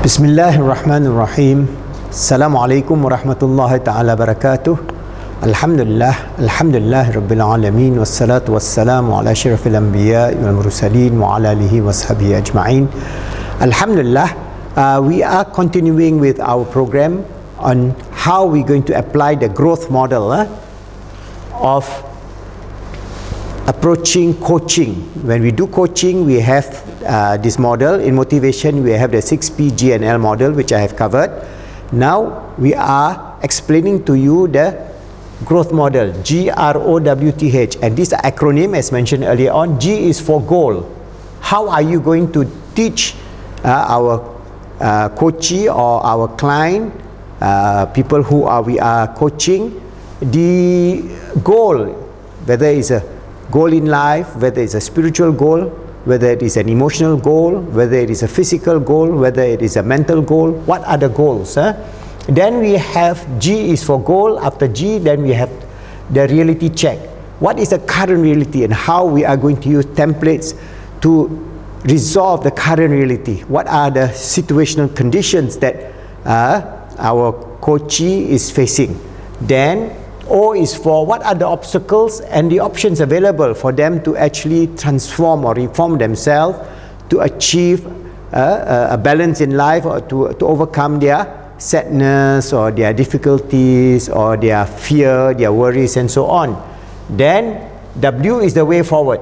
Bismillahirrahmanirrahim. Assalamualaikum warahmatullahi ta'ala barakatuh. Alhamdulillah Rabbil Alamin. Wassalatu wassalamu ala syarafil anbiya wal mursalin wa ala alihi washabihi ajma'in. Alhamdulillah, we are continuing with our program on how we're going to apply the growth model of approaching coaching. When we do coaching, we have this model. In motivation, we have the 6P G&L model, which I have covered. Now we are explaining to you the growth model, GROWTH, and this acronym, as mentioned earlier on. G is for goal. How are you going to teach our coachee or our client, people who we are coaching, the goal, whether it's a goal in life, whether it's a spiritual goal, whether it is an emotional goal, whether it is a physical goal, whether it is a mental goal. What are the goals? Then we have G is for goal. After G, then we have the reality check. What is the current reality and how we are going to use templates to resolve the current reality? What are the situational conditions that our coachee is facing? Then O is for what are the obstacles and the options available for them to actually transform or reform themselves to achieve a balance in life, or to overcome their sadness or their difficulties or their fear, their worries, and so on. Then W is the way forward,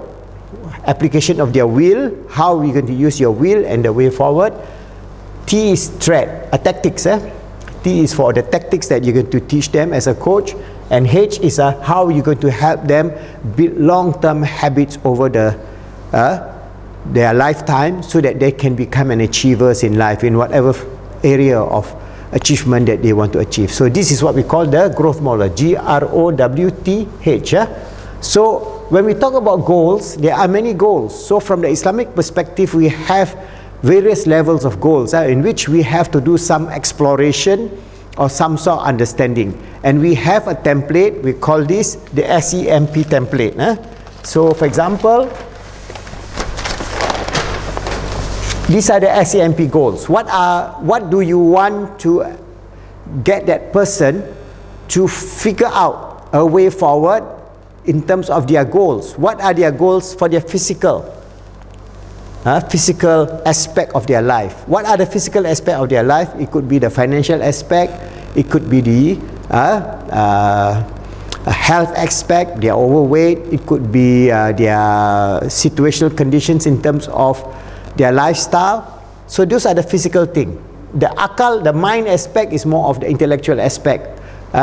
application of their will, how we're going to use your will and the way forward. T is threat, tactics. T is for the tactics that you're going to teach them as a coach. And H is how you're going to help them build long-term habits over their lifetime, so that they can become an achievers in life in whatever area of achievement that they want to achieve. So this is what we call the growth model, GROWTH. So when we talk about goals, there are many goals. So from the Islamic perspective, we have various levels of goals in which we have to do some exploration or some sort of understanding. And we have a template, we call this the SEMP template. So for example, these are the SEMP goals. What do you want to get that person to figure out a way forward in terms of their goals? What are their goals for their physical aspect of their life? What are the physical aspect of their life? It could be the financial aspect, it could be the health aspect, they are overweight, it could be their situational conditions in terms of their lifestyle. So those are the physical thing. The akal, the mind aspect, is more of the intellectual aspect.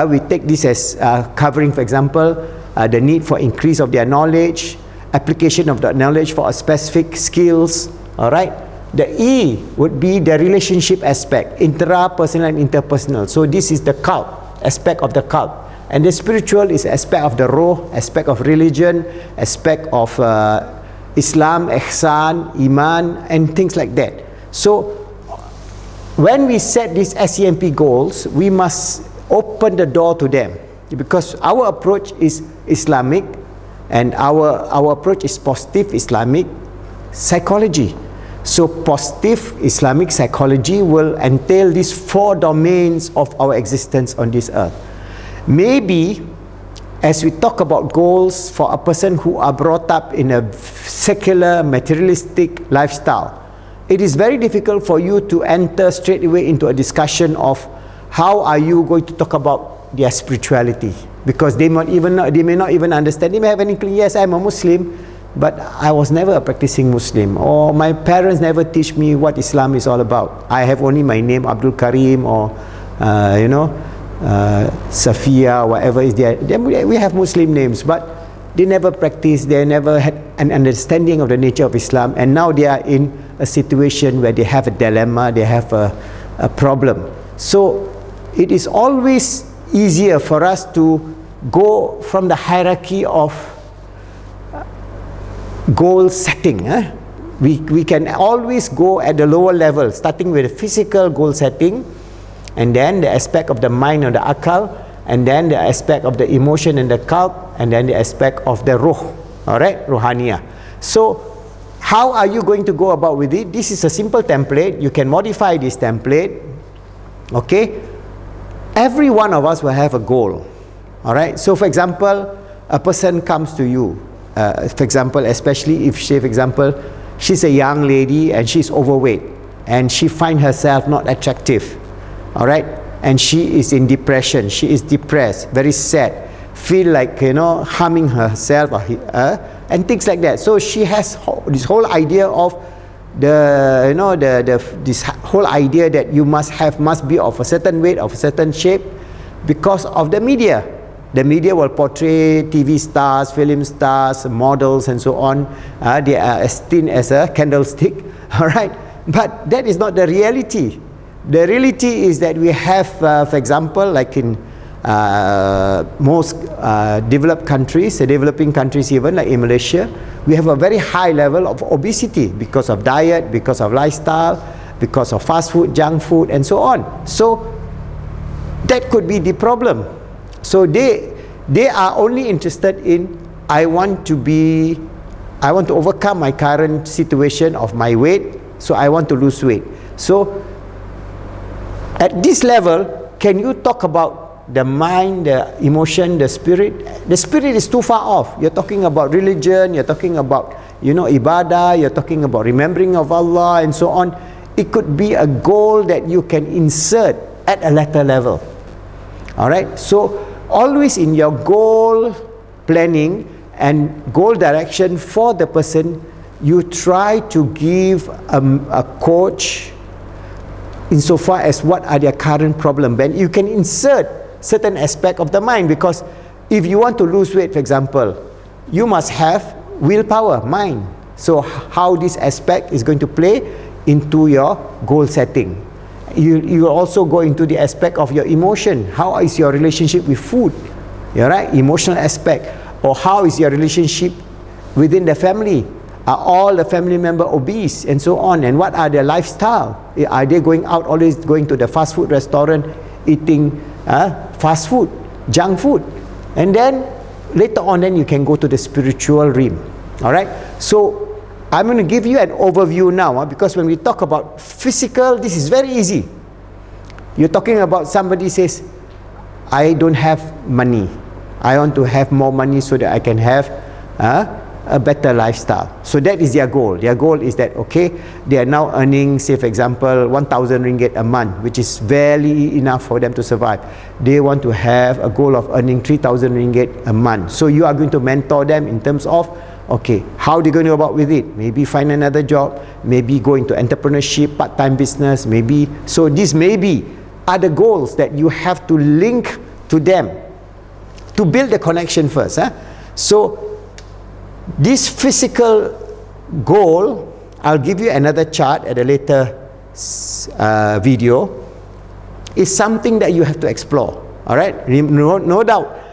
We take this as covering, for example, the need for increase of their knowledge, application of that knowledge for a specific skills. All right. The E would be the relationship aspect, intrapersonal and interpersonal. So this is the cult aspect of the cult, and the spiritual is aspect of the roh, aspect of religion, aspect of Islam, ihsan, iman, and things like that. So when we set these SEMP goals, we must open the door to them, because our approach is Islamic, and our approach is positive Islamic psychology. So positive Islamic psychology will entail these 4 domains of our existence on this earth. Maybe as we talk about goals for a person who are brought up in a secular materialistic lifestyle, it is very difficult for you to enter straight away into a discussion of how are you going to talk about their spirituality, because they may not even understand. They may have any clue. Yes, I'm a Muslim, but I was never a practicing Muslim, or my parents never teach me what Islam is all about. I have only my name, Abdul Karim, or Safia, whatever is there. We have Muslim names, but they never practiced, they never had an understanding of the nature of Islam, and now they are in a situation where they have a dilemma, they have a problem. So it is always easier for us to go from the hierarchy of goal setting. We can always go at the lower level, starting with the physical goal setting, and then the aspect of the mind or the akal, and then the aspect of the emotion and the qalb, and then the aspect of the ruh, all right, ruhaniyah. So How are you going to go about with it? This is a simple template. You can modify this template. Okay? Every one of us will have a goal. Alright? So for example, a person comes to you. For example, especially if she, for example, she's a young lady and she's overweight and she finds herself not attractive. Alright? And she is in depression. She is depressed, very sad, feel like, you know, harming herself or and things like that. So she has this whole idea of the, you know, this whole idea that you must be of a certain weight, of a certain shape, because of the media. The media will portray TV stars, film stars, models, and so on. They are as thin as a candlestick. All right, but that is not the reality. The reality is that we have, for example, like in most developed countries, developing countries even, like in Malaysia, we have a very high level of obesity because of diet, because of lifestyle, because of fast food, junk food, and so on. So that could be the problem. So they are only interested in, I want to overcome my current situation of my weight, so I want to lose weight. So at this level, can you talk about the mind, the emotion, the spirit? The spirit is too far off. You're talking about religion, you're talking about, you know, ibadah, you're talking about remembering of Allah and so on. It could be a goal that you can insert at a later level. Alright, so always in your goal planning and goal direction for the person, you try to give a coach insofar as what are their current problem. Then you can insert certain aspect of the mind, because if you want to lose weight, for example, you must have willpower, mind. So how this aspect is going to play into your goal setting. You also go into the aspect of your emotion. How is your relationship with food? You're right, emotional aspect. Or how is your relationship within the family? Are all the family members obese and so on? And what are their lifestyle? Are they going out, always going to the fast food restaurant, eating fast food, junk food? And then later on, then you can go to the spiritual realm. All right. So I'm going to give you an overview now, because when we talk about physical, this is very easy. You're talking about somebody says, I don't have money. I want to have more money so that I can have a better lifestyle. So that is their goal. Their goal is that, okay, they are now earning, say for example, 1,000 ringgit a month, which is barely enough for them to survive. They want to have a goal of earning 3,000 ringgit a month. So you are going to mentor them in terms of, okay, how they're going to go about with it. Maybe find another job, maybe go into entrepreneurship, part-time business, maybe. So these maybe are the goals that you have to link to them to build the connection first. So this physical goal, I'll give you another chart at a later video, is something that you have to explore. All right, no doubt.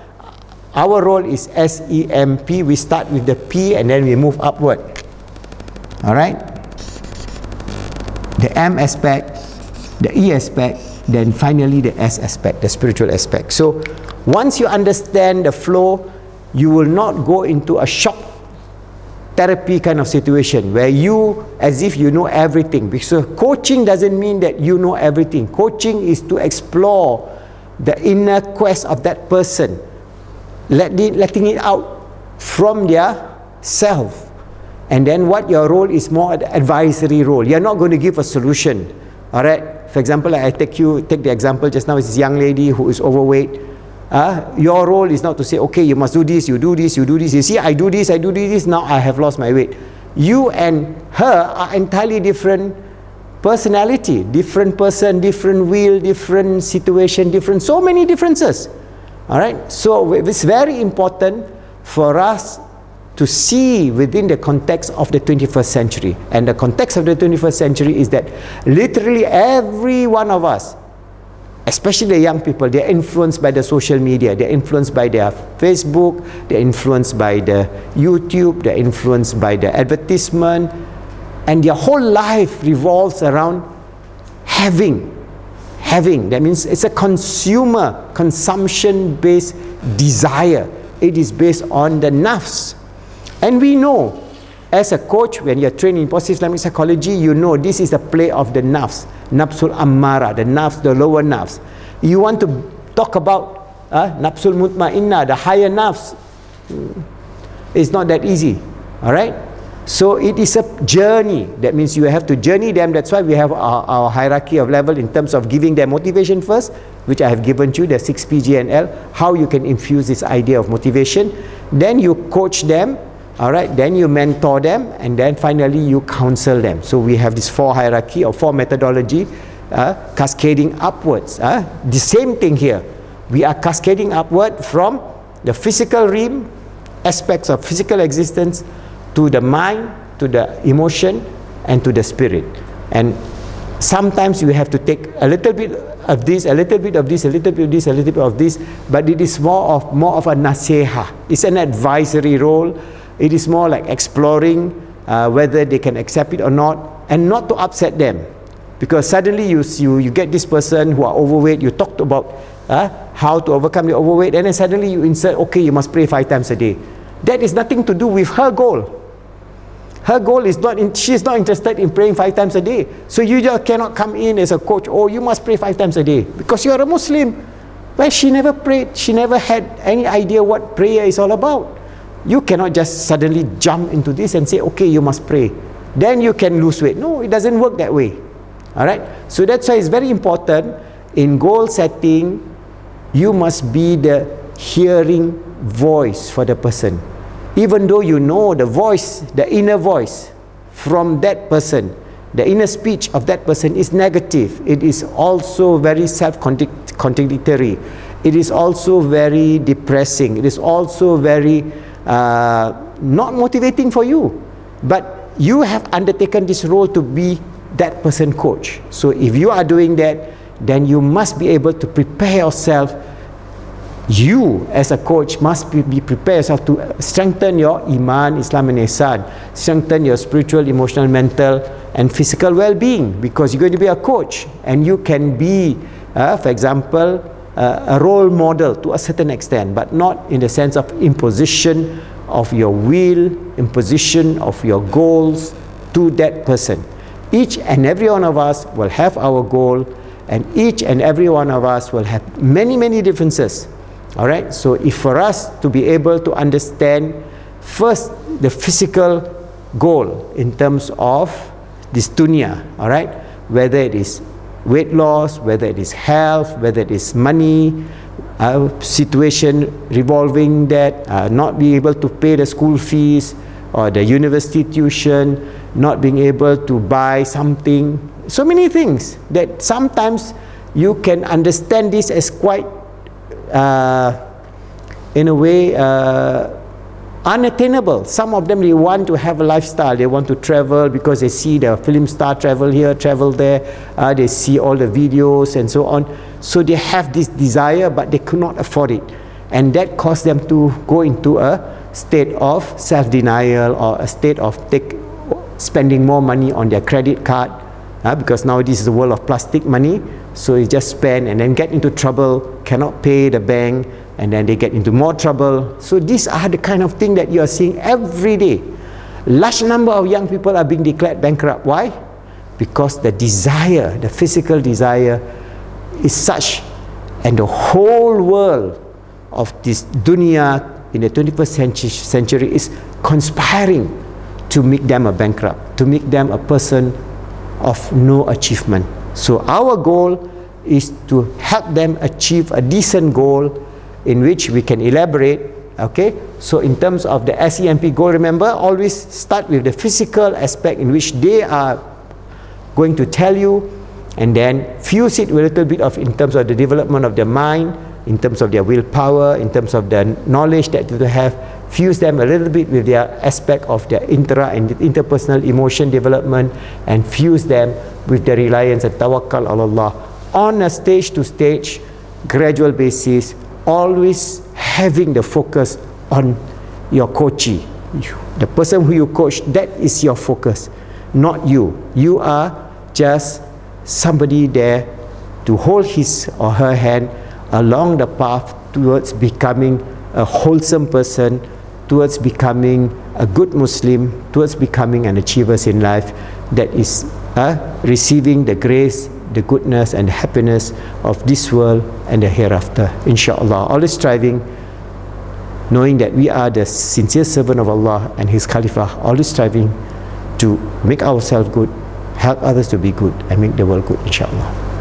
Our role is SEMP. We start with the P and then we move upward. All right. The M aspect, the E aspect, then finally the S aspect, the spiritual aspect. So once you understand the flow, you will not go into a shock therapy kind of situation where you, as if you know everything. Because coaching doesn't mean that you know everything. Coaching is to explore the inner quest of that person, letting it out from their self. And then what your role is more the advisory role. You're not going to give a solution. All right. For example, I take the example just now, is this young lady who is overweight. Your role is not to say, okay, you must do this, you do this, you do this. You see, I do this, now I have lost my weight. You and her are entirely different personality, different person, different will, different situation, so many differences. All right. So it's very important for us to see within the context of the 21st century. And the context of the 21st century is that literally every one of us, especially the young people, they're influenced by the social media, they're influenced by their Facebook, they're influenced by the YouTube, they're influenced by the advertisement, and their whole life revolves around having. That means it's a consumption-based desire. It is based on the nafs. And we know, As a coach, when you're trained in positive Islamic psychology, you know this is the play of the nafs, nafsul ammara, the nafs, the lower nafs. You want to talk about nafsul mutmainnah, the higher nafs. It's not that easy. All right. So it is a journey. That means you have to journey them. That's why we have our hierarchy of level in terms of giving them motivation first, which I have given you, the 6 PGNL, how you can infuse this idea of motivation. Then you coach them, all right, then you mentor them, and then finally you counsel them. So we have this 4 hierarchy or 4 methodology, cascading upwards. The same thing here. We are cascading upward from the physical realm, aspects of physical existence, to the mind, to the emotion, and to the spirit. And sometimes you have to take a little bit of this, a little bit of this, a little bit of this, a little bit of this, but it is more of a nasiha. It's an advisory role. It is more like exploring whether they can accept it or not, and not to upset them. Because suddenly you get this person who are overweight, you talked about how to overcome the overweight, and then suddenly you insert, okay, you must pray 5 times a day. That is nothing to do with her goal. Her goal is not, she's not interested in praying 5 times a day. So you just cannot come in as a coach, oh, you must pray 5 times a day, because you are a Muslim. Well, she never prayed, she never had any idea what prayer is all about. You cannot just suddenly jump into this and say, okay, you must pray. Then you can lose weight. No, it doesn't work that way. All right? So that's why it's very important in goal setting, you must be the hearing voice for the person. Even though you know the voice, the inner voice from that person, the inner speech of that person is negative, it is also very self-contradictory, it is also very depressing, it is also very not motivating for you. But you have undertaken this role to be that person coach. So if you are doing that, then you must be able to prepare yourself. You as a coach must be prepared yourself to strengthen your iman, Islam and ihsan, strengthen your spiritual, emotional, mental and physical well-being, because you're going to be a coach, and you can be for example a role model to a certain extent, but not in the sense of imposition of your will, imposition of your goals to that person. Each and every one of us will have our goal, and each and every one of us will have many differences. All right, so if for us to be able to understand first the physical goal in terms of this dunya, all right, whether it is weight loss, whether it is health, whether it is money, situation revolving that, not being able to pay the school fees or the university tuition, not being able to buy something, so many things that sometimes you can understand this as quite in a way unattainable. Some of them, they want to have a lifestyle, they want to travel because they see the film star travel here, travel there, they see all the videos and so on. So they have this desire, but they could not afford it, and that caused them to go into a state of self-denial, or a state of spending more money on their credit card, because now this is the world of plastic money. So you just spend and then get into trouble, cannot pay the bank, and then they get into more trouble. So these are the kind of thing that you are seeing every day. Large number of young people are being declared bankrupt. Why? Because the desire, the physical desire is such, and the whole world of this dunya in the 21st century is conspiring to make them a bankrupt, to make them a person of no achievement. So our goal is to help them achieve a decent goal in which we can elaborate. Okay, so in terms of the SEMP goal, remember, always start with the physical aspect in which they are going to tell you, and then fuse it with a little bit of in terms of the development of their mind, in terms of their willpower, in terms of the knowledge that they have. Fuse them a little bit with their aspect of their and interpersonal emotion development, and fuse them with the reliance and tawakkal on Allah on a stage-to-stage, gradual basis, always having the focus on your coachee. The person who you coach, that is your focus, not you. You are just somebody there to hold his or her hand along the path towards becoming a wholesome person, towards becoming a good Muslim, towards becoming an achievers in life, that is receiving the grace, the goodness and the happiness of this world and the hereafter, inshallah. Always striving, knowing that we are the sincere servant of Allah and His Khalifa, always striving to make ourselves good, help others to be good, and make the world good, inshallah.